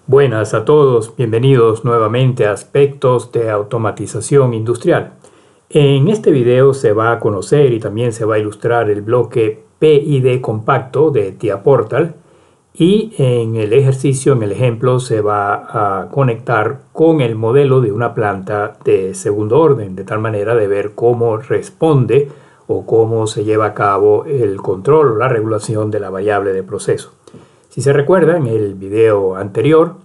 Buenas a todos, bienvenidos nuevamente a Aspectos de Automatización Industrial. En este video se va a conocer y también se va a ilustrar el bloque PID compacto de TIA Portal, y en el ejercicio, en el ejemplo, se va a conectar con el modelo de una planta de segundo orden, de tal manera de ver cómo responde o cómo se lleva a cabo el control o la regulación de la variable de proceso. Si se recuerda, en el video anterior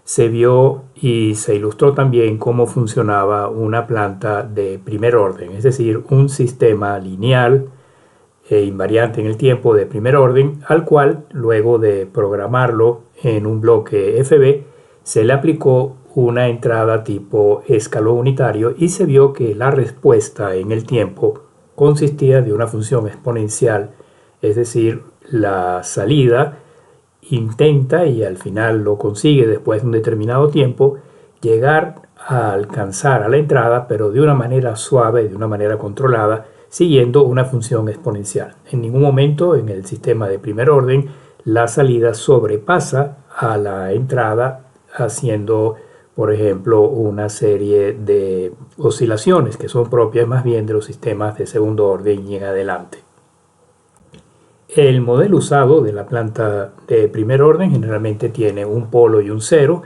se vio y se ilustró también cómo funcionaba una planta de primer orden, es decir, un sistema lineal e invariante en el tiempo de primer orden, al cual, luego de programarlo en un bloque FB, se le aplicó una entrada tipo escalón unitario y se vio que la respuesta en el tiempo consistía de una función exponencial, es decir, la salida intenta, y al final lo consigue después de un determinado tiempo, llegar a alcanzar a la entrada, pero de una manera suave, de una manera controlada, siguiendo una función exponencial. En ningún momento en el sistema de primer orden la salida sobrepasa a la entrada, haciendo, por ejemplo, una serie de oscilaciones que son propias más bien de los sistemas de segundo orden y en adelante. El modelo usado de la planta de primer orden generalmente tiene un polo y un cero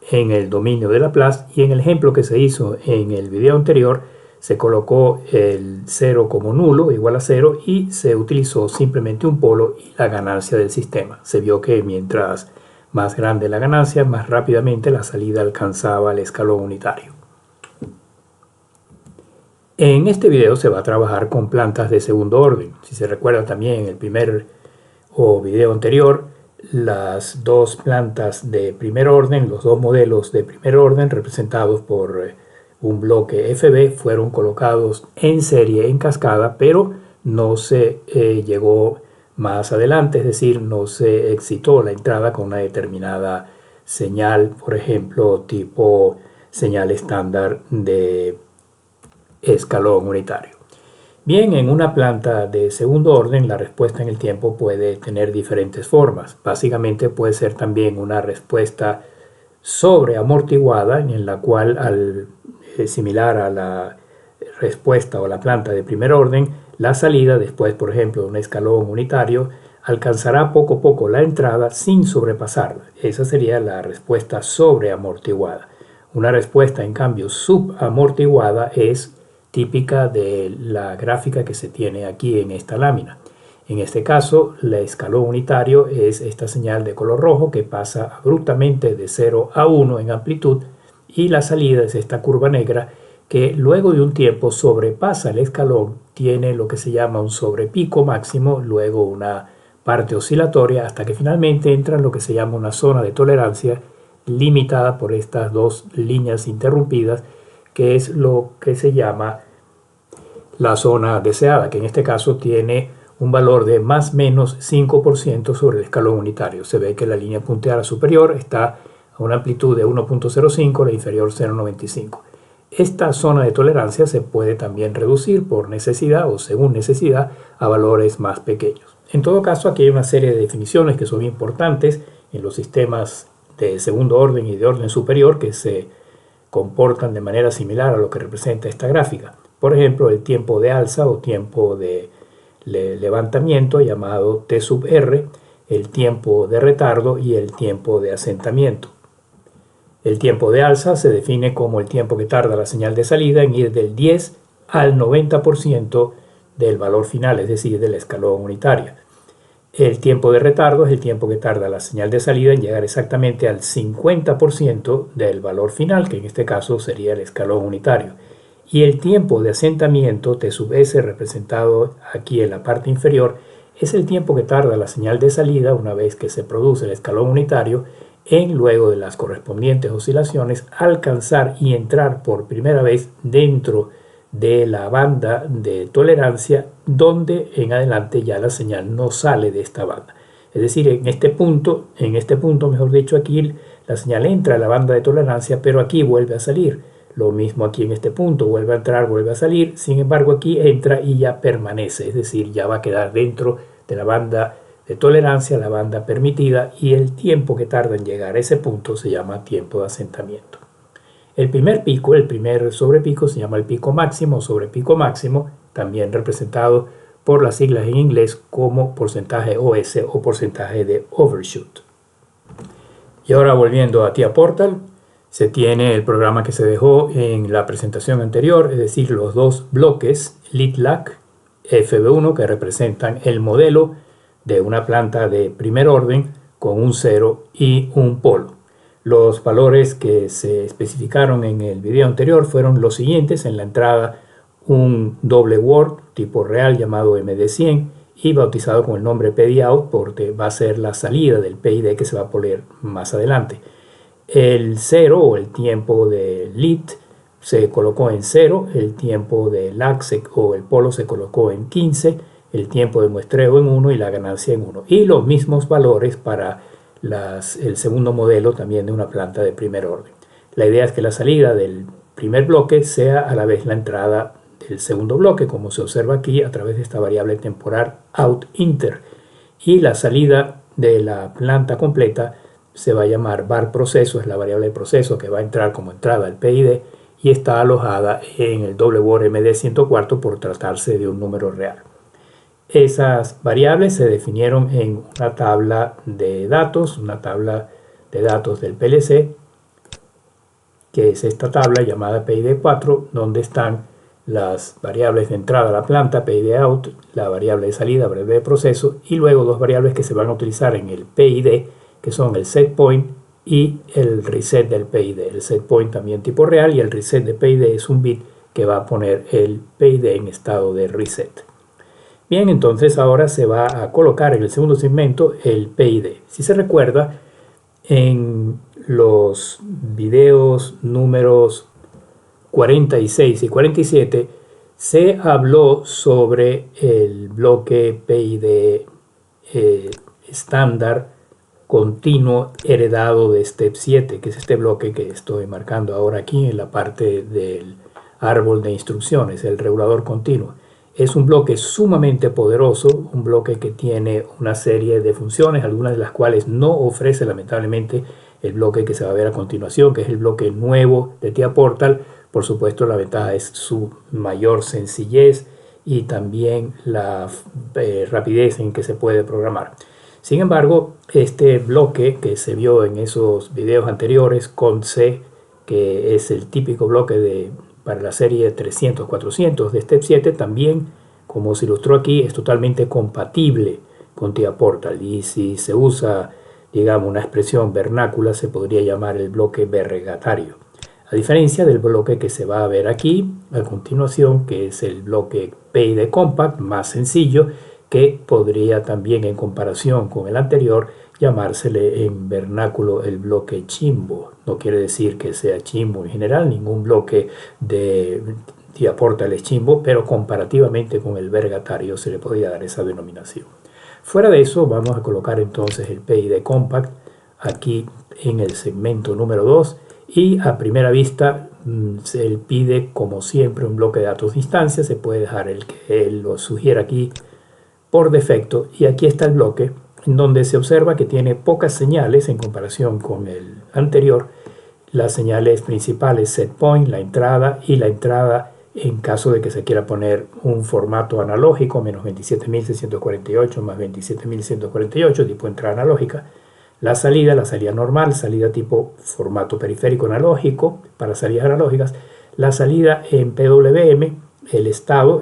en el dominio de Laplace, y en el ejemplo que se hizo en el video anterior se colocó el 0 como nulo, igual a 0, y se utilizó simplemente un polo y la ganancia del sistema. Se vio que mientras más grande la ganancia, más rápidamente la salida alcanzaba el escalón unitario. En este video se va a trabajar con plantas de segundo orden. Si se recuerda también en el primer video anterior, las dos plantas de primer orden, los dos modelos de primer orden representados por un bloque FB, fueron colocados en serie, en cascada, pero no se llegó más adelante, es decir, no se excitó la entrada con una determinada señal, por ejemplo, tipo señal estándar de escalón unitario. Bien, en una planta de segundo orden la respuesta en el tiempo puede tener diferentes formas. Básicamente puede ser también una respuesta sobreamortiguada, en la cual, similar a la respuesta o la planta de primer orden, la salida después, por ejemplo, de un escalón unitario, alcanzará poco a poco la entrada sin sobrepasarla. Esa sería la respuesta sobreamortiguada. Una respuesta, en cambio, subamortiguada es típica de la gráfica que se tiene aquí en esta lámina. En este caso, el escalón unitario es esta señal de color rojo que pasa abruptamente de 0 a 1 en amplitud, y la salida es esta curva negra que luego de un tiempo sobrepasa el escalón, tiene lo que se llama un sobrepico máximo, luego una parte oscilatoria, hasta que finalmente entra en lo que se llama una zona de tolerancia limitada por estas dos líneas interrumpidas, que es lo que se llama la zona deseada, que en este caso tiene un valor de más o menos 5% sobre el escalón unitario. Se ve que la línea punteada superior está a una amplitud de 1.05, la inferior 0.95. Esta zona de tolerancia se puede también reducir por necesidad o según necesidad a valores más pequeños. En todo caso, aquí hay una serie de definiciones que son importantes en los sistemas de segundo orden y de orden superior que se comportan de manera similar a lo que representa esta gráfica. Por ejemplo, el tiempo de alza o tiempo de levantamiento, llamado T sub R, el tiempo de retardo y el tiempo de asentamiento. El tiempo de alza se define como el tiempo que tarda la señal de salida en ir del 10 al 90% del valor final, es decir, del escalón unitario. El tiempo de retardo es el tiempo que tarda la señal de salida en llegar exactamente al 50% del valor final, que en este caso sería el escalón unitario. Y el tiempo de asentamiento, T sub S, representado aquí en la parte inferior, es el tiempo que tarda la señal de salida una vez que se produce el escalón unitario en, luego de las correspondientes oscilaciones, alcanzar y entrar por primera vez dentro de la banda de tolerancia, donde en adelante ya la señal no sale de esta banda. Es decir, en este punto, mejor dicho, aquí la señal entra a la banda de tolerancia, pero aquí vuelve a salir. Lo mismo aquí en este punto, vuelve a entrar, vuelve a salir. Sin embargo, aquí entra y ya permanece, es decir, ya va a quedar dentro de la banda de tolerancia a la banda permitida, y el tiempo que tarda en llegar a ese punto se llama tiempo de asentamiento. El primer pico, el primer sobrepico, se llama el pico máximo o sobrepico máximo, también representado por las siglas en inglés como porcentaje OS o porcentaje de overshoot. Y ahora volviendo a TIA Portal, se tiene el programa que se dejó en la presentación anterior, es decir, los dos bloques LITLAC FB1 que representan el modelo de una planta de primer orden con un 0 y un polo. Los valores que se especificaron en el video anterior fueron los siguientes: en la entrada un doble Word tipo real llamado MD100 y bautizado con el nombre PDOut porque va a ser la salida del PID que se va a poner más adelante. El 0 o el tiempo de LIT se colocó en 0, el tiempo de LAC o el polo se colocó en 15, el tiempo de muestreo en 1 y la ganancia en 1. Y los mismos valores para el segundo modelo también de una planta de primer orden. La idea es que la salida del primer bloque sea a la vez la entrada del segundo bloque, como se observa aquí a través de esta variable temporal outInter. Y la salida de la planta completa se va a llamar var proceso, es la variable de proceso que va a entrar como entrada al PID y está alojada en el doble Word MD104 por tratarse de un número real. Esas variables se definieron en una tabla de datos, del PLC, que es esta tabla llamada PID4, donde están las variables de entrada a la planta, PIDOut, la variable de salida, variable de proceso, y luego dos variables que se van a utilizar en el PID, que son el setPoint y el reset del PID. El setPoint también tipo real y el reset de PID es un bit que va a poner el PID en estado de reset. Bien, entonces ahora se va a colocar en el segundo segmento el PID. Si se recuerda, en los videos números 46 y 47 se habló sobre el bloque PID estándar continuo heredado de Step 7, que es este bloque que estoy marcando ahora aquí en la parte del árbol de instrucciones, el regulador continuo. Es un bloque sumamente poderoso, un bloque que tiene una serie de funciones, algunas de las cuales no ofrece lamentablemente el bloque que se va a ver a continuación, que es el bloque nuevo de TIA Portal. Por supuesto, la ventaja es su mayor sencillez y también la rapidez en que se puede programar. Sin embargo, este bloque que se vio en esos videos anteriores, CONC, que es el típico bloque para la serie 300-400 de Step 7, también, como se ilustró aquí, es totalmente compatible con TIA Portal. Y si se usa, digamos, una expresión vernácula, se podría llamar el bloque vergatario. A diferencia del bloque que se va a ver aquí a continuación, que es el bloque PID Compact, más sencillo, que podría también, en comparación con el anterior, llamársele en vernáculo el bloque chimbo. No quiere decir que sea chimbo en general, ningún bloque de TIA Portal es chimbo, pero comparativamente con el vergatario se le podría dar esa denominación. Fuera de eso, vamos a colocar entonces el PID Compact aquí en el segmento número 2 y a primera vista él pide, como siempre, un bloque de datos de instancia. Se puede dejar el que él lo sugiere aquí por defecto, y aquí está el bloque en donde se observa que tiene pocas señales en comparación con el anterior. Las señales principales, setPoint, la entrada y la entrada en caso de que se quiera poner un formato analógico, menos 27.648 más 27.148, tipo entrada analógica. La salida normal, salida tipo formato periférico analógico para salidas analógicas. La salida en PWM, el estado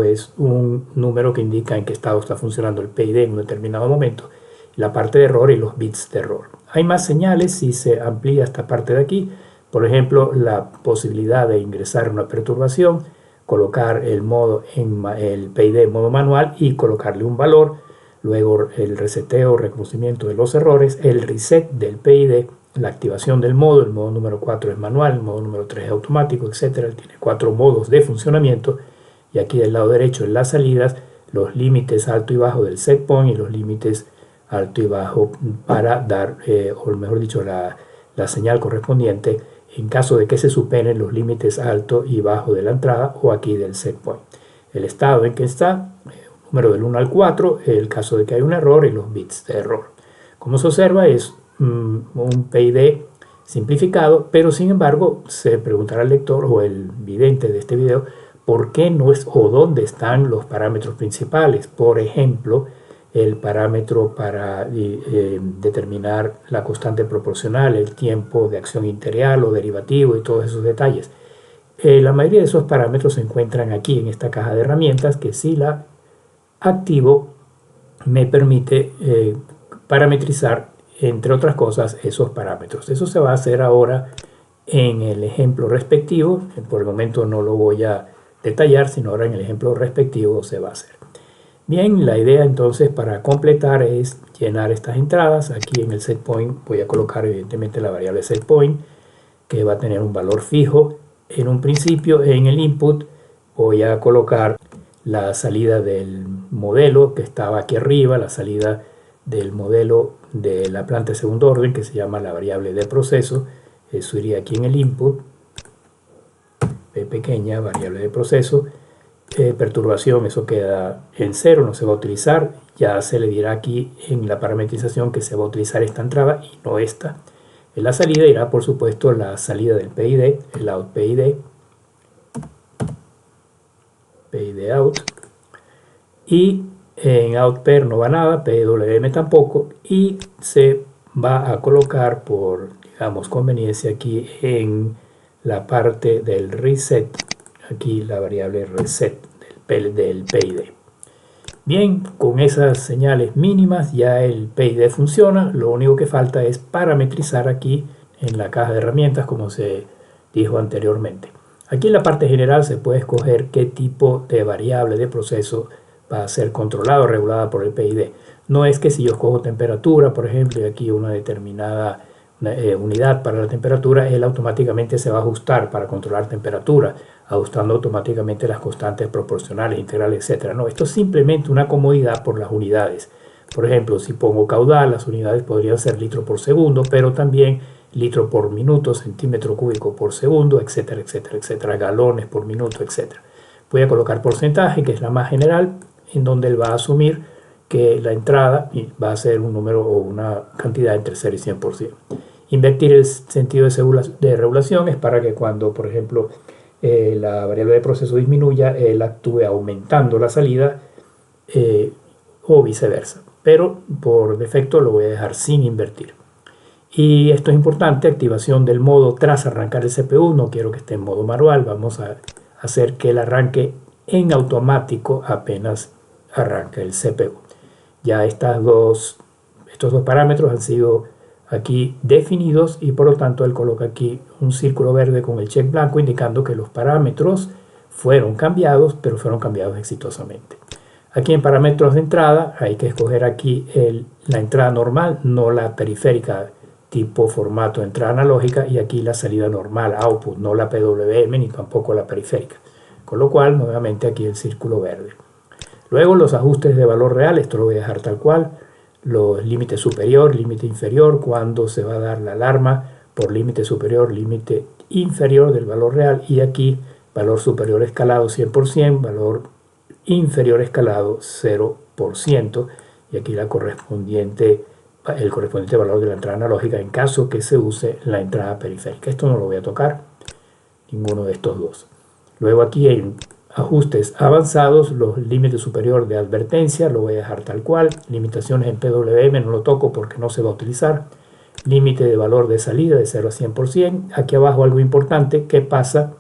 es un número que indica en qué estado está funcionando el PID en un determinado momento. La parte de error y los bits de error. Hay más señales si se amplía esta parte de aquí. Por ejemplo, la posibilidad de ingresar una perturbación, colocar el PID en modo manual y colocarle un valor. Luego el reseteo, reconocimiento de los errores, el reset del PID, la activación del modo. El modo número 4 es manual, el modo número 3 es automático, etc. Tiene 4 modos de funcionamiento. Y aquí del lado derecho en las salidas, los límites alto y bajo del setPoint y los límites alto y bajo para dar, o mejor dicho, la señal correspondiente en caso de que se superen los límites alto y bajo de la entrada o aquí del setPoint. El estado en que está, número del 1 al 4, el caso de que hay un error y los bits de error. Como se observa, es un PID simplificado, pero sin embargo se preguntará al lector o el vidente de este video por qué no es o dónde están los parámetros principales. Por ejemplo, el parámetro para determinar la constante proporcional, el tiempo de acción integral o derivativo y todos esos detalles. La mayoría de esos parámetros se encuentran aquí en esta caja de herramientas que si la activo me permite parametrizar, entre otras cosas, esos parámetros. Eso se va a hacer ahora en el ejemplo respectivo. Por el momento no lo voy a detallar, sino ahora en el ejemplo respectivo se va a hacer. Bien, la idea entonces para completar es llenar estas entradas. Aquí en el setPoint voy a colocar evidentemente la variable setPoint, que va a tener un valor fijo. En un principio, en el input, voy a colocar la salida del modelo que estaba aquí arriba, la salida del modelo de la planta de segundo orden, que se llama la variable de proceso. Eso iría aquí en el input, p pequeña, variable de proceso. Perturbación, eso queda en 0, no se va a utilizar. Ya se le dirá aquí en la parametrización que se va a utilizar esta entrada y no esta. En la salida irá, por supuesto, la salida del PID, el out PID, PID out. Y en outPair no va nada, PWM tampoco. Y se va a colocar por, digamos, conveniencia aquí en la parte del reset, aquí la variable reset del PID. Bien, con esas señales mínimas ya el PID funciona. Lo único que falta es parametrizar aquí en la caja de herramientas, como se dijo anteriormente. Aquí en la parte general se puede escoger qué tipo de variable de proceso va a ser controlado o regulada por el PID. No es que si yo escojo temperatura, por ejemplo, y aquí una determinada unidad para la temperatura, él automáticamente se va a ajustar para controlar temperatura, ajustando automáticamente las constantes proporcionales, integrales, etc. No, esto es simplemente una comodidad por las unidades. Por ejemplo, si pongo caudal, las unidades podrían ser litro por segundo, pero también litro por minuto, centímetro cúbico por segundo, etcétera, etcétera, etcétera, galones por minuto, etcétera. Voy a colocar porcentaje, que es la más general, en donde él va a asumir que la entrada va a ser un número o una cantidad entre 0 y 100%. Invertir el sentido de regulación es para que cuando, por ejemplo, la variable de proceso disminuya, él actúe aumentando la salida o viceversa. Pero por defecto lo voy a dejar sin invertir. Y esto es importante, activación del modo tras arrancar el CPU. No quiero que esté en modo manual. Vamos a hacer que él arranque en automático apenas arranca el CPU. Ya estos dos parámetros han sido aquí definidos y por lo tanto él coloca aquí un círculo verde con el check blanco indicando que los parámetros fueron cambiados, pero fueron cambiados exitosamente. Aquí en parámetros de entrada hay que escoger aquí la entrada normal, no la periférica tipo formato de entrada analógica, y aquí la salida normal, output, no la PWM ni tampoco la periférica. Con lo cual, nuevamente aquí el círculo verde. Luego los ajustes de valor real, esto lo voy a dejar tal cual. Los límite superior, límite inferior, cuando se va a dar la alarma por límite superior, límite inferior del valor real, y aquí valor superior escalado 100%, valor inferior escalado 0%, y aquí el correspondiente valor de la entrada analógica en caso que se use la entrada periférica. Esto no lo voy a tocar, ninguno de estos dos. Luego aquí en ajustes avanzados, los límites superior de advertencia lo voy a dejar tal cual. Limitaciones en PWM no lo toco porque no se va a utilizar. Límite de valor de salida de 0 a 100%. Aquí abajo algo importante, ¿qué pasa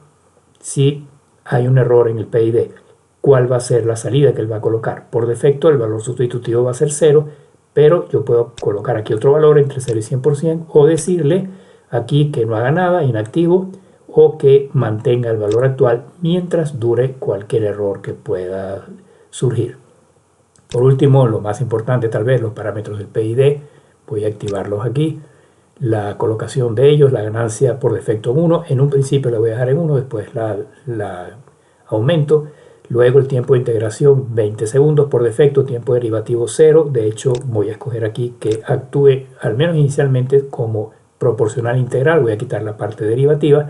si hay un error en el PID? ¿Cuál va a ser la salida que él va a colocar? Por defecto el valor sustitutivo va a ser 0, pero yo puedo colocar aquí otro valor entre 0 y 100% o decirle aquí que no haga nada, inactivo, o que mantenga el valor actual mientras dure cualquier error que pueda surgir. Por último, lo más importante tal vez, los parámetros del PID, voy a activarlos aquí. La colocación de ellos, la ganancia por defecto en 1, en un principio la voy a dejar en 1, después la aumento. Luego el tiempo de integración 20 segundos por defecto, tiempo derivativo 0. De hecho voy a escoger aquí que actúe al menos inicialmente como proporcional integral. Voy a quitar la parte derivativa.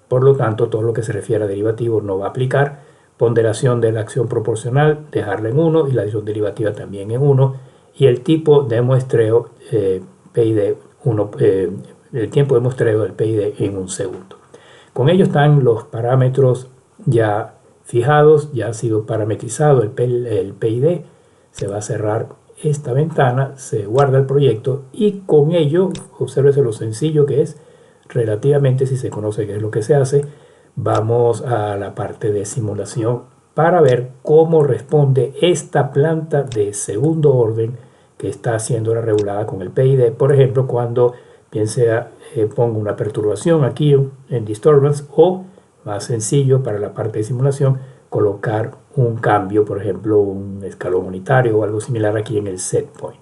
Por lo tanto, todo lo que se refiere a derivativo no va a aplicar. ponderación de la acción proporcional, dejarla en 1 y la adición derivativa también en 1. Y el tipo de muestreo PID 1, el tiempo de muestreo del PID en 1 segundo. Con ello están los parámetros ya fijados, ya ha sido parametrizado el PID. Se va a cerrar esta ventana, se guarda el proyecto y con ello, obsérvese lo sencillo que es, relativamente, si se conoce qué es lo que se hace. Vamos a la parte de simulación para ver cómo responde esta planta de segundo orden que está siendo regulada con el PID. Por ejemplo, cuando bien sea pongo una perturbación aquí en disturbance, o más sencillo para la parte de simulación, colocar un cambio, por ejemplo un escalón unitario o algo similar aquí en el set point.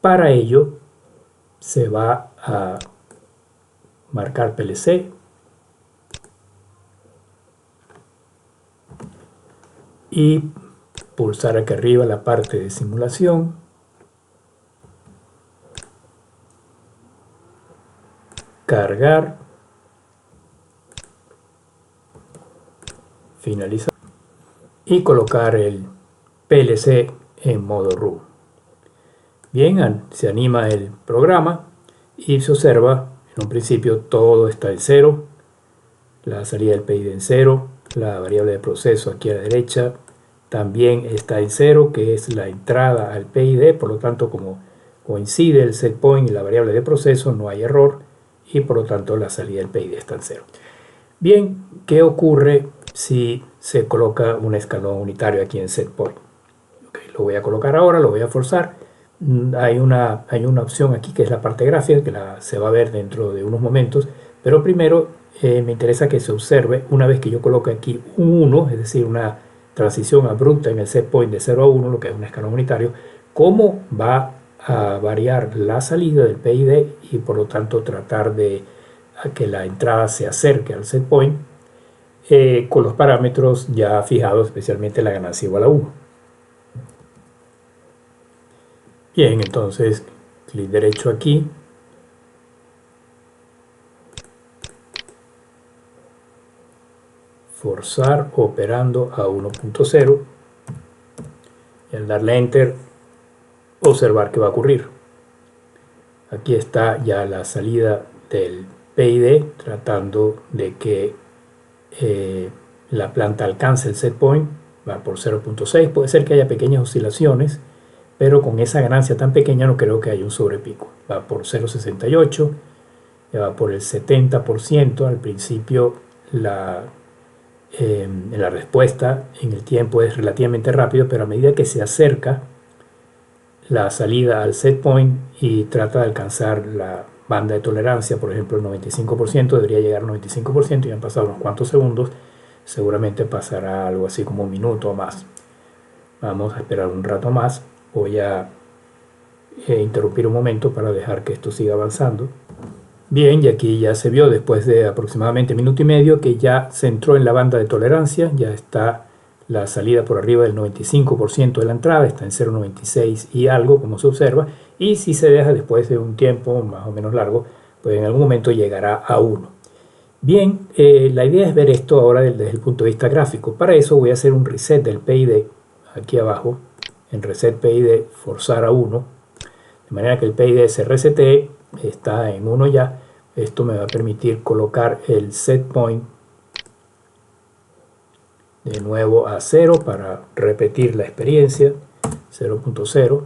Para ello se va a marcar PLC y pulsar aquí arriba la parte de simulación, cargar, finalizar y colocar el PLC en modo RU. Bien, se anima el programa y se observa en un principio todo está en 0, la salida del PID en 0, la variable de proceso aquí a la derecha también está en 0, que es la entrada al PID. Por lo tanto, como coincide el set point y la variable de proceso, no hay error y por lo tanto la salida del PID está en 0. Bien, ¿qué ocurre si se coloca un escalón unitario aquí en set point? Okay, lo voy a colocar ahora, lo voy a forzar. Hay una opción aquí que es la parte gráfica, que se va a ver dentro de unos momentos, pero primero me interesa que se observe una vez que yo coloque aquí un 1, es decir, una transición abrupta en el set point de 0 a 1, lo que es un escalón unitario, cómo va a variar la salida del PID y por lo tanto tratar de que la entrada se acerque al set point con los parámetros ya fijados, especialmente la ganancia igual a 1. Bien, entonces clic derecho aquí, forzar operando a 1.0 y al darle enter observar qué va a ocurrir. Aquí está ya la salida del PID tratando de que la planta alcance el set point, va por 0.6, puede ser que haya pequeñas oscilaciones, pero con esa ganancia tan pequeña no creo que haya un sobrepico. Va por 0.68, ya va por el 70%. Al principio la respuesta en el tiempo es relativamente rápido, pero a medida que se acerca la salida al set point y trata de alcanzar la banda de tolerancia, por ejemplo el 95%, debería llegar al 95% y han pasado unos cuantos segundos, seguramente pasará algo así como un minuto o más. Vamos a esperar un rato más. Voy a interrumpir un momento para dejar que esto siga avanzando. Bien, y aquí ya se vio después de aproximadamente minuto y medio que ya se entró en la banda de tolerancia, ya está la salida por arriba del 95% de la entrada, está en 0.96 y algo, como se observa, y si se deja después de un tiempo más o menos largo, pues en algún momento llegará a 1. Bien, la idea es ver esto ahora desde el punto de vista gráfico. Para eso voy a hacer un reset del PID aquí abajo, en reset PID, forzar a 1, de manera que el PID se resete, está en 1 ya. Esto me va a permitir colocar el set point de nuevo a 0 para repetir la experiencia, 0.0,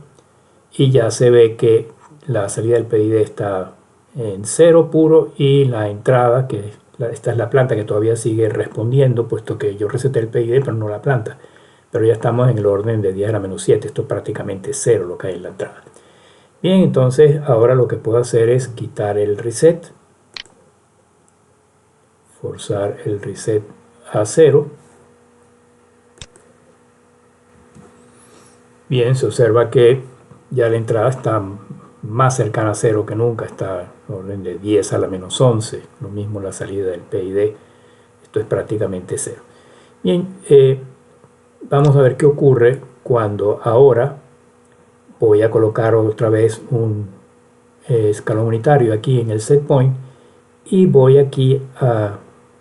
y ya se ve que la salida del PID está en 0 puro y la entrada, que esta es la planta que todavía sigue respondiendo, puesto que yo reseté el PID pero no la planta, pero ya estamos en el orden de 10 a la menos 7, esto es prácticamente 0 lo que hay en la entrada. Bien, entonces ahora lo que puedo hacer es quitar el reset, forzar el reset a 0. Bien, se observa que ya la entrada está más cercana a 0 que nunca, está en orden de 10 a la menos 11, lo mismo la salida del PID, esto es prácticamente 0. Bien, vamos a ver qué ocurre cuando ahora voy a colocar otra vez un escalón unitario aquí en el set point y voy aquí a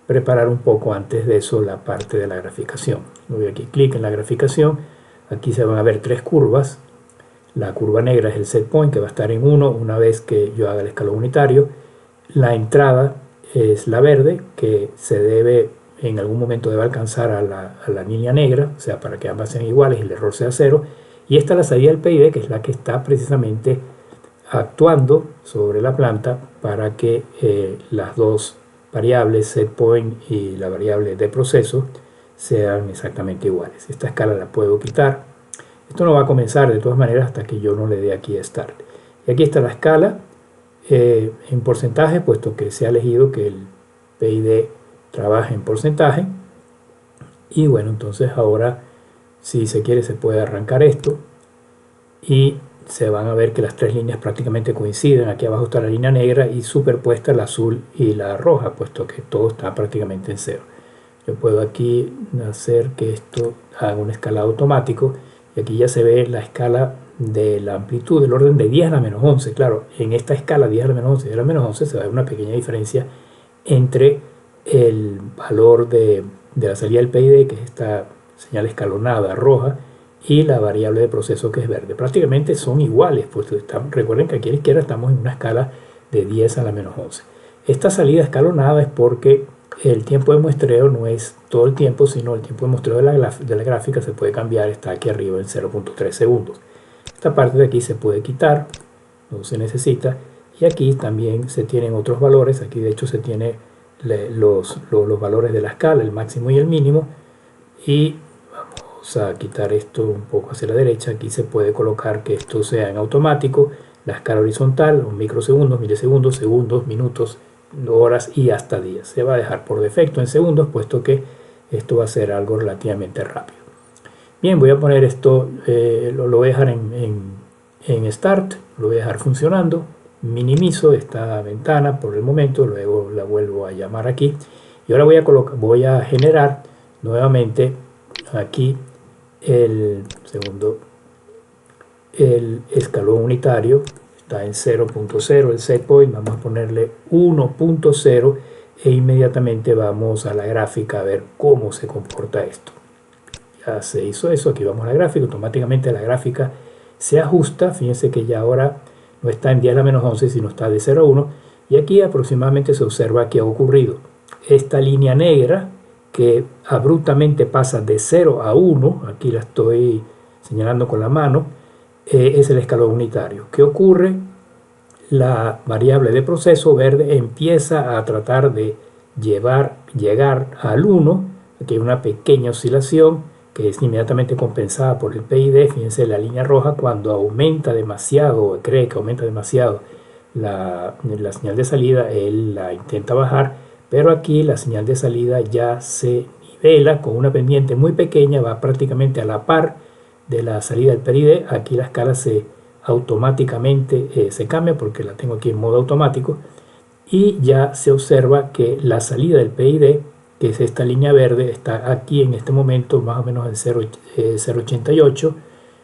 preparar un poco antes de eso la parte de la graficación. Doy aquí clic en la graficación, aquí se van a ver tres curvas. La curva negra es el set point, que va a estar en 1 una vez que yo haga el escalón unitario. La entrada es la verde, que se debe, en algún momento debe alcanzar a la línea negra, o sea, para que ambas sean iguales y el error sea 0. Y esta es la salida del PID, que es la que está precisamente actuando sobre la planta para que las dos variables, set point y la variable de proceso, sean exactamente iguales. Esta escala la puedo quitar. Esto no va a comenzar de todas maneras hasta que yo no le dé aquí a Start. Y aquí está la escala en porcentaje, puesto que se ha elegido que el PID trabaje en porcentaje. Y bueno, entonces ahora, si se quiere, se puede arrancar esto. Y se van a ver que las tres líneas prácticamente coinciden. Aquí abajo está la línea negra y superpuesta la azul y la roja, puesto que todo está prácticamente en 0. Yo puedo aquí hacer que esto haga un escalado automático. Y aquí ya se ve la escala de la amplitud del orden de 10 a la menos 11. Claro, en esta escala 10 a la menos 11 y 10 a la menos 11 se va a ver una pequeña diferencia entre el valor de la salida del PID, que es esta señal escalonada roja, y la variable de proceso, que es verde. Prácticamente son iguales, pues recuerden que aquí a la izquierda estamos en una escala de 10 a la menos 11. Esta salida escalonada es porque el tiempo de muestreo no es todo el tiempo, sino el tiempo de muestreo de la gráfica se puede cambiar, está aquí arriba en 0.3 segundos. Esta parte de aquí se puede quitar, no se necesita, y aquí también se tienen otros valores. Aquí de hecho se tiene los valores de la escala, el máximo y el mínimo, y vamos a quitar esto un poco hacia la derecha. Aquí se puede colocar que esto sea en automático, la escala horizontal, microsegundos, milisegundos, segundos, minutos, horas y hasta días. Se va a dejar por defecto en segundos, puesto que esto va a ser algo relativamente rápido. Bien, voy a poner esto, lo voy a dejar en Start, lo voy a dejar funcionando. Minimizo esta ventana por el momento, luego la vuelvo a llamar aquí. Y ahora voy a generar nuevamente aquí el escalón unitario. Está en 0.0 el set point, vamos a ponerle 1.0 e inmediatamente vamos a la gráfica a ver cómo se comporta esto. Ya se hizo eso, aquí vamos a la gráfica, automáticamente la gráfica se ajusta. Fíjense que ya ahora no está en 10 a la menos 11, sino está de 0 a 1, y aquí aproximadamente se observa que ha ocurrido. Esta línea negra que abruptamente pasa de 0 a 1, aquí la estoy señalando con la mano, es el escalón unitario. ¿Qué ocurre? La variable de proceso verde empieza a tratar de llegar al 1. Aquí hay una pequeña oscilación que es inmediatamente compensada por el PID. Fíjense la línea roja, cuando aumenta demasiado, cree que aumenta demasiado la señal de salida, él la intenta bajar, pero aquí la señal de salida ya se nivela con una pendiente muy pequeña, va prácticamente a la par de la salida del PID. Aquí la escala automáticamente se cambia porque la tengo aquí en modo automático, y ya se observa que la salida del PID, que es esta línea verde, está aquí en este momento más o menos en 0.88,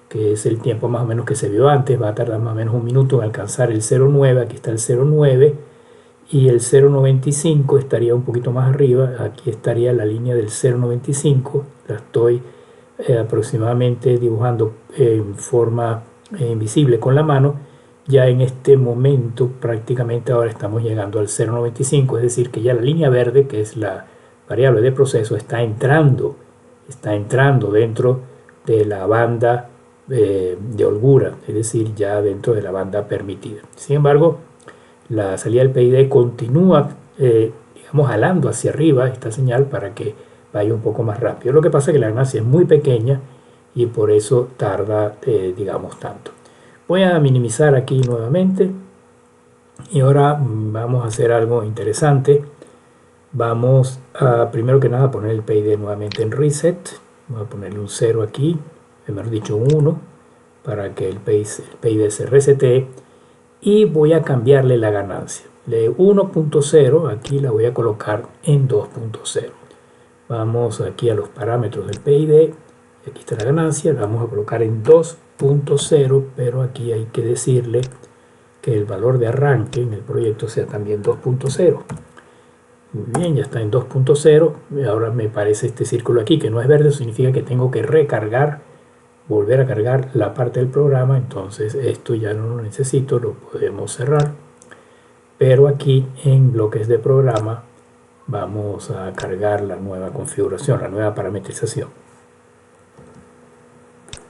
que es el tiempo más o menos que se vio antes. Va a tardar más o menos un minuto en alcanzar el 0.9, aquí está el 0.9, y el 0.95 estaría un poquito más arriba. Aquí estaría la línea del 0.95, la estoy aproximadamente dibujando en forma invisible con la mano. Ya en este momento prácticamente ahora estamos llegando al 0.95, es decir que ya la línea verde, que es la variable de proceso, está entrando dentro de la banda de holgura, es decir, ya dentro de la banda permitida. Sin embargo, la salida del PID continúa, digamos, jalando hacia arriba esta señal para que vaya un poco más rápido. Lo que pasa es que la ganancia es muy pequeña y por eso tarda, digamos, tanto. Voy a minimizar aquí nuevamente y ahora vamos a hacer algo interesante. Vamos a, primero que nada, poner el PID nuevamente en reset. Voy a ponerle un 0 aquí, mejor dicho un 1, para que el PID se resete, y voy a cambiarle la ganancia. De 1.0 aquí la voy a colocar en 2.0. Vamos aquí a los parámetros del PID. Aquí está la ganancia, la vamos a colocar en 2.0, pero aquí hay que decirle que el valor de arranque en el proyecto sea también 2.0. Muy bien, ya está en 2.0. Ahora me parece este círculo aquí que no es verde, eso significa que tengo que recargar, volver a cargar la parte del programa. Entonces esto ya no lo necesito, lo podemos cerrar. Pero aquí en bloques de programa vamos a cargar la nueva configuración, la nueva parametrización.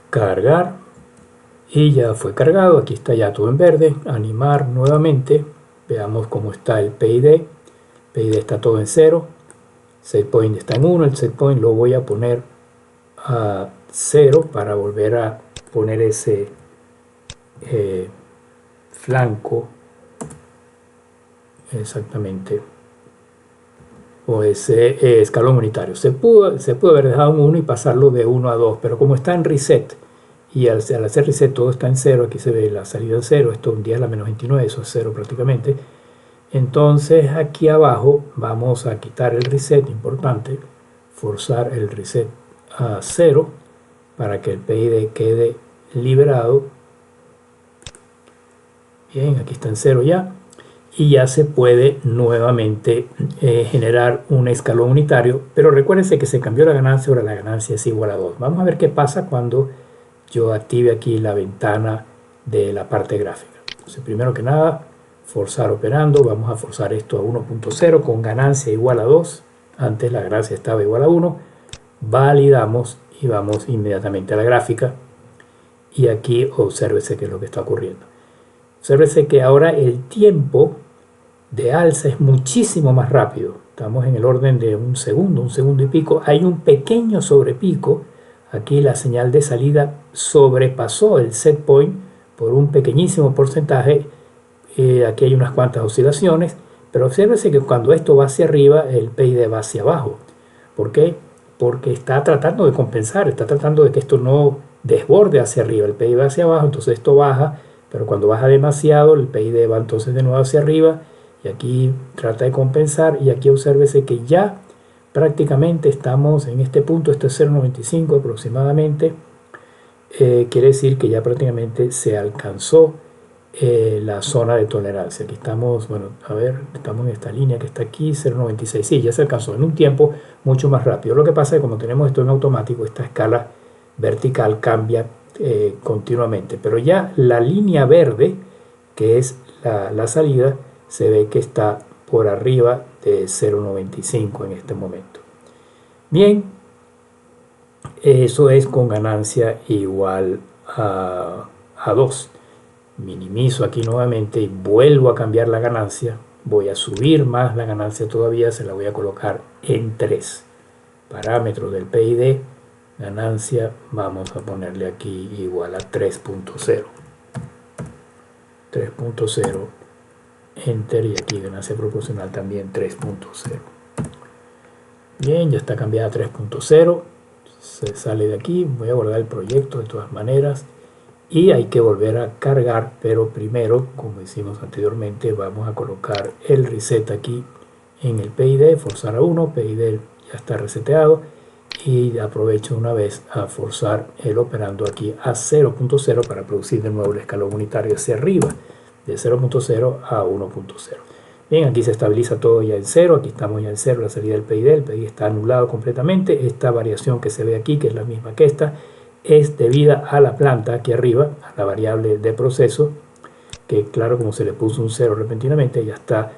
Cargar, y ya fue cargado. Aquí está ya todo en verde. Animar nuevamente, veamos cómo está el PID. PID está todo en 0, setpoint está en 1, el setpoint lo voy a poner a 0 para volver a poner ese flanco exactamente, o ese escalón unitario. Se pudo haber dejado en 1 y pasarlo de 1 a 2, pero como está en reset y al hacer reset todo está en 0, aquí se ve la salida en 0, esto un 10 a la menos 29, eso es 0 prácticamente. Entonces aquí abajo vamos a quitar el reset, importante, forzar el reset a 0 para que el PID quede liberado. Bien, aquí está en 0 ya. Y ya se puede nuevamente generar un escalón unitario, pero recuérdense que se cambió la ganancia, ahora la ganancia es igual a 2. Vamos a ver qué pasa cuando yo active aquí la ventana de la parte gráfica. Entonces, primero que nada, forzar operando, vamos a forzar esto a 1.0 con ganancia igual a 2, antes la ganancia estaba igual a 1, validamos y vamos inmediatamente a la gráfica y aquí obsérvese qué es lo que está ocurriendo. Obsérvese que ahora el tiempo de alza es muchísimo más rápido, estamos en el orden de un segundo y pico, hay un pequeño sobrepico, aquí la señal de salida sobrepasó el set point por un pequeñísimo porcentaje. Aquí hay unas cuantas oscilaciones, pero obsérvese que cuando esto va hacia arriba, el PID va hacia abajo. ¿Por qué? Porque está tratando de compensar, está tratando de que esto no desborde hacia arriba, el PID va hacia abajo, entonces esto baja, pero cuando baja demasiado, el PID va entonces de nuevo hacia arriba, y aquí trata de compensar, y aquí obsérvese que ya prácticamente estamos en este punto, este es 0.95 aproximadamente, quiere decir que ya prácticamente se alcanzó la zona de tolerancia. Aquí estamos, bueno, a ver, estamos en esta línea que está aquí, 0.96, sí, ya se alcanzó en un tiempo mucho más rápido. Lo que pasa es que como tenemos esto en automático, esta escala vertical cambia continuamente, pero ya la línea verde, que es la salida, se ve que está por arriba de 0.95 en este momento. Bien, eso es con ganancia igual a 2. Minimizo aquí nuevamente y vuelvo a cambiar la ganancia. Voy a subir más la ganancia todavía, se la voy a colocar en 3. Parámetros del PID, ganancia, vamos a ponerle aquí igual a 3.0. 3.0, enter, y aquí ganancia proporcional también 3.0. Bien, ya está cambiada a 3.0. Se sale de aquí, voy a guardar el proyecto de todas maneras. Y hay que volver a cargar, pero primero, como hicimos anteriormente, vamos a colocar el reset aquí en el PID, forzar a 1, PID ya está reseteado, y aprovecho una vez a forzar el operando aquí a 0.0 para producir de nuevo el escalón unitario hacia arriba, de 0.0 a 1.0. Bien, aquí se estabiliza todo ya en 0, aquí estamos ya en 0, la salida del PID, el PID está anulado completamente, esta variación que se ve aquí, que es la misma que esta, es debida a la planta aquí arriba, a la variable de proceso, que claro, como se le puso un 0 repentinamente, ya está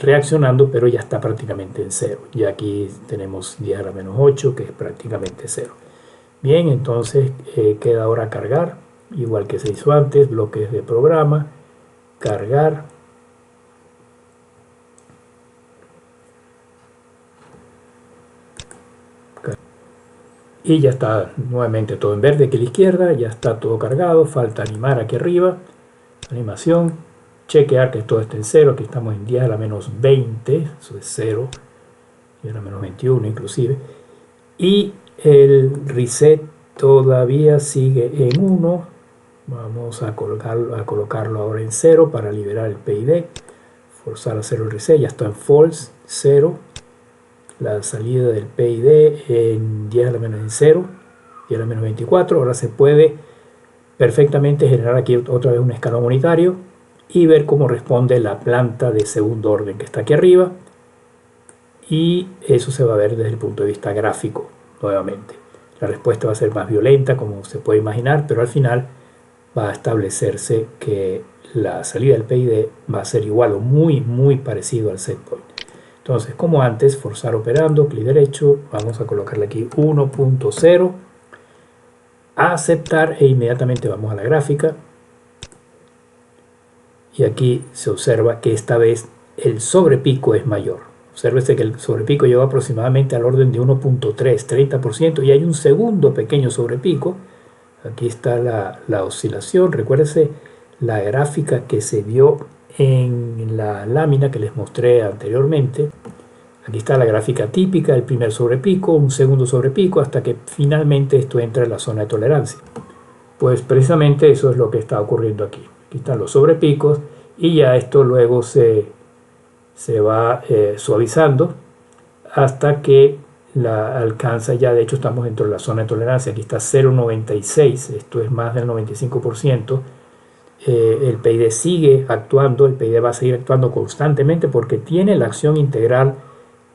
reaccionando, pero ya está prácticamente en 0. Y aquí tenemos 10 a la menos 8, que es prácticamente 0. Bien, entonces queda ahora cargar, igual que se hizo antes, bloques de programa, cargar. Y ya está nuevamente todo en verde aquí a la izquierda, ya está todo cargado, falta animar aquí arriba, animación, chequear que todo esté en 0, aquí estamos en 10 a la menos 20, eso es 0, 10 a la menos 21 inclusive, y el reset todavía sigue en 1, vamos a colocarlo ahora en 0 para liberar el PID, forzar a 0 el reset, ya está en false, 0, la salida del PID en 10 a la menos 0, 10 a la menos 24. Ahora se puede perfectamente generar aquí otra vez un escalón unitario y ver cómo responde la planta de segundo orden que está aquí arriba. y eso se va a ver desde el punto de vista gráfico nuevamente. La respuesta va a ser más violenta, como se puede imaginar, pero al final va a establecerse que la salida del PID va a ser igual o muy parecido al set point. Entonces, como antes, forzar operando, clic derecho, vamos a colocarle aquí 1.0, a aceptar e inmediatamente vamos a la gráfica. Y aquí se observa que esta vez el sobrepico es mayor. Obsérvese que el sobrepico llegó aproximadamente al orden de 1.3, 30%, y hay un segundo pequeño sobrepico. Aquí está la oscilación. Recuérdese la gráfica que se vio en la lámina que les mostré anteriormente. Aquí está la gráfica típica, el primer sobrepico, un segundo sobrepico, hasta que finalmente esto entra en la zona de tolerancia. Pues precisamente eso es lo que está ocurriendo aquí. Aquí están los sobrepicos y ya esto luego se va suavizando hasta que la alcanza ya, de hecho estamos dentro de la zona de tolerancia. Aquí está 0.96, esto es más del 95%. El PID sigue actuando, el PID va a seguir actuando constantemente porque tiene la acción integral,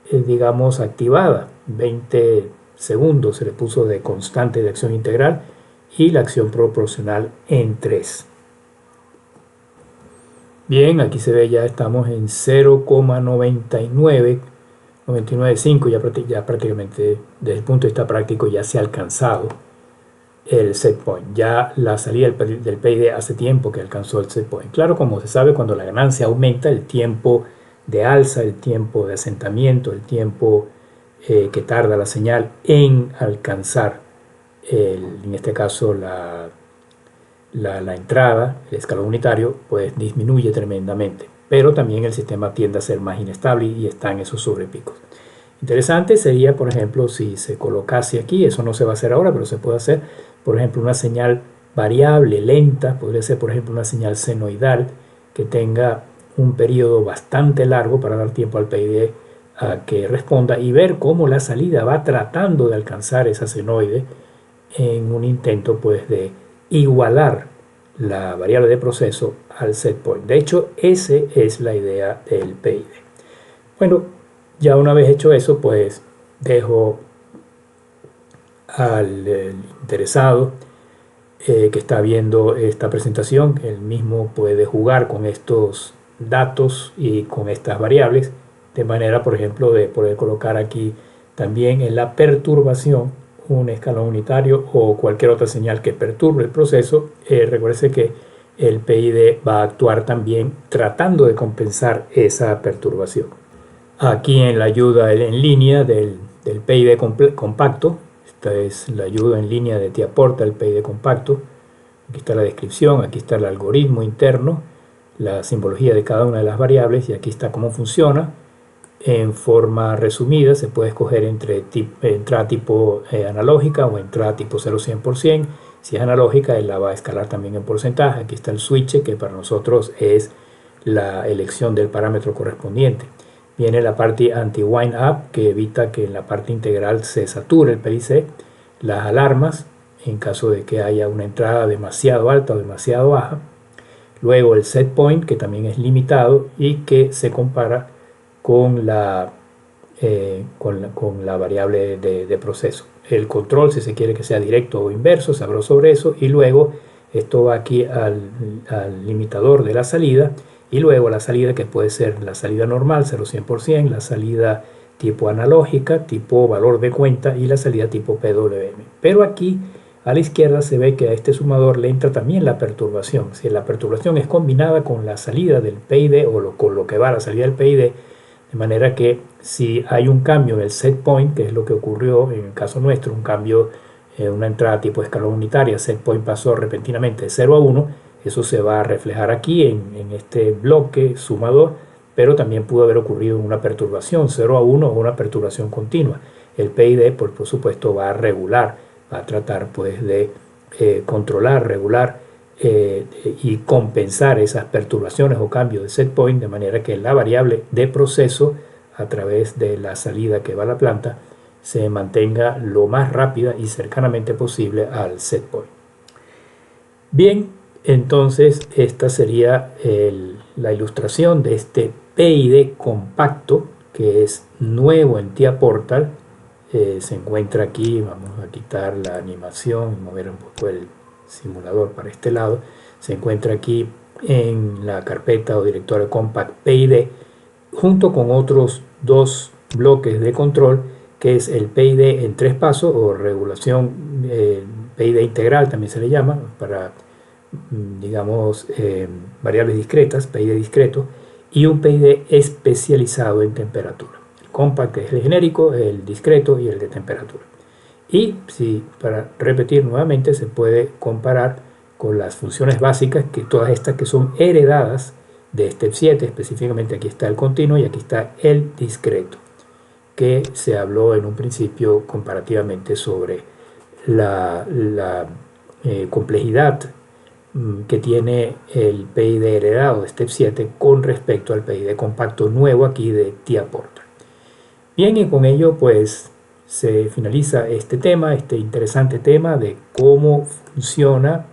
digamos, activada. 20 segundos se le puso de constante de acción integral y la acción proporcional en 3. Bien, aquí se ve ya estamos en 0,9995, ya prácticamente desde el punto de vista práctico ya se ha alcanzado el set point. Ya la salida del PID hace tiempo que alcanzó el set point. Claro, como se sabe, cuando la ganancia aumenta, el tiempo de alza, el tiempo de asentamiento, el tiempo que tarda la señal en alcanzar, en este caso la entrada, el escalón unitario, pues disminuye tremendamente. Pero también el sistema tiende a ser más inestable y están esos sobrepicos. Interesante sería, por ejemplo, si se colocase aquí, eso no se va a hacer ahora, pero se puede hacer, por ejemplo, una señal variable, lenta, podría ser, por ejemplo, una señal senoidal que tenga un periodo bastante largo para dar tiempo al PID a que responda y ver cómo la salida va tratando de alcanzar esa senoide en un intento pues de igualar la variable de proceso al set point. De hecho, esa es la idea del PID. Bueno, ya una vez hecho eso, pues dejo al interesado que está viendo esta presentación, él mismo puede jugar con estos datos y con estas variables, de manera, por ejemplo, de poder colocar aquí también en la perturbación un escalón unitario o cualquier otra señal que perturbe el proceso. Recuerde que el PID va a actuar también tratando de compensar esa perturbación. Aquí en la ayuda en línea del PID compacto, esta es la ayuda en línea de Te Aporta el PID compacto. Aquí está la descripción, aquí está el algoritmo interno, la simbología de cada una de las variables y aquí está cómo funciona. En forma resumida se puede escoger entre entrada tipo analógica o entrada tipo 0-100%. Si es analógica, él la va a escalar también en porcentaje. Aquí está el switch, que para nosotros es la elección del parámetro correspondiente. Viene la parte anti-wind up, que evita que en la parte integral se sature el PIC. Las alarmas, en caso de que haya una entrada demasiado alta o demasiado baja. Luego el set point, que también es limitado y que se compara con la variable de proceso. El control, si se quiere que sea directo o inverso, se habló sobre eso, y luego esto va aquí al limitador de la salida, y luego la salida, que puede ser la salida normal 0-100%, la salida tipo analógica, tipo valor de cuenta, y la salida tipo PWM. Pero aquí a la izquierda se ve que a este sumador le entra también la perturbación. Si la perturbación es combinada con la salida del PID o con lo que va a la salida del PID, de manera que si hay un cambio en el set point, que es lo que ocurrió en el caso nuestro, un cambio en una entrada tipo escalón unitaria, set point pasó repentinamente de 0 a 1, eso se va a reflejar aquí en este bloque sumador, pero también pudo haber ocurrido una perturbación 0 a 1 o una perturbación continua. El PID, por supuesto, va a regular, va a tratar pues de controlar, regular y compensar esas perturbaciones o cambios de set point, de manera que la variable de proceso a través de la salida que va a la planta se mantenga lo más rápida y cercanamente posible al set point. Bien, entonces esta sería la ilustración de este PID compacto que es nuevo en TIA Portal. Se encuentra aquí. Vamos a quitar la animación y mover un poco el simulador para este lado. Se encuentra aquí en la carpeta o directorio Compact PID, junto con otros dos bloques de control, que es el PID en 3 pasos o regulación PID integral, también se le llama, para digamos variables discretas, PID discreto, y un PID especializado en temperatura. El compact es el genérico, el discreto y el de temperatura. Y si, para repetir nuevamente, se puede comparar con las funciones básicas, que todas estas que son heredadas de Step 7, específicamente aquí está el continuo y aquí está el discreto, que se habló en un principio comparativamente sobre la complejidad que tiene el PID heredado de Step 7 con respecto al PID compacto nuevo aquí de TIA Portal. Bien, y con ello pues se finaliza este tema, este interesante tema de cómo funciona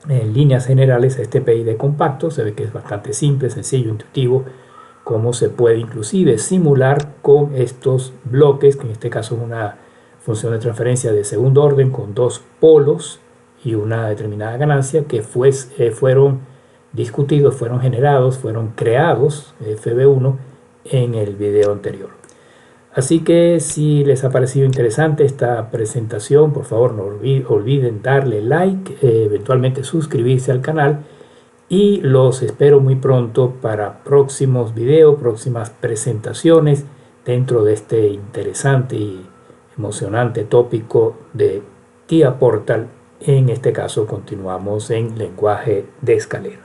en líneas generales este PID compacto. Se ve que es bastante simple, sencillo, intuitivo, cómo se puede inclusive simular con estos bloques, que en este caso es una función de transferencia de segundo orden con dos polos y una determinada ganancia, que fueron discutidos, fueron generados, fueron creados, FB1, en el video anterior. Así que si les ha parecido interesante esta presentación, por favor no olviden darle like, eventualmente suscribirse al canal, y los espero muy pronto para próximos videos, próximas presentaciones dentro de este interesante y emocionante tópico de TIA Portal. En este caso continuamos en lenguaje de escalera.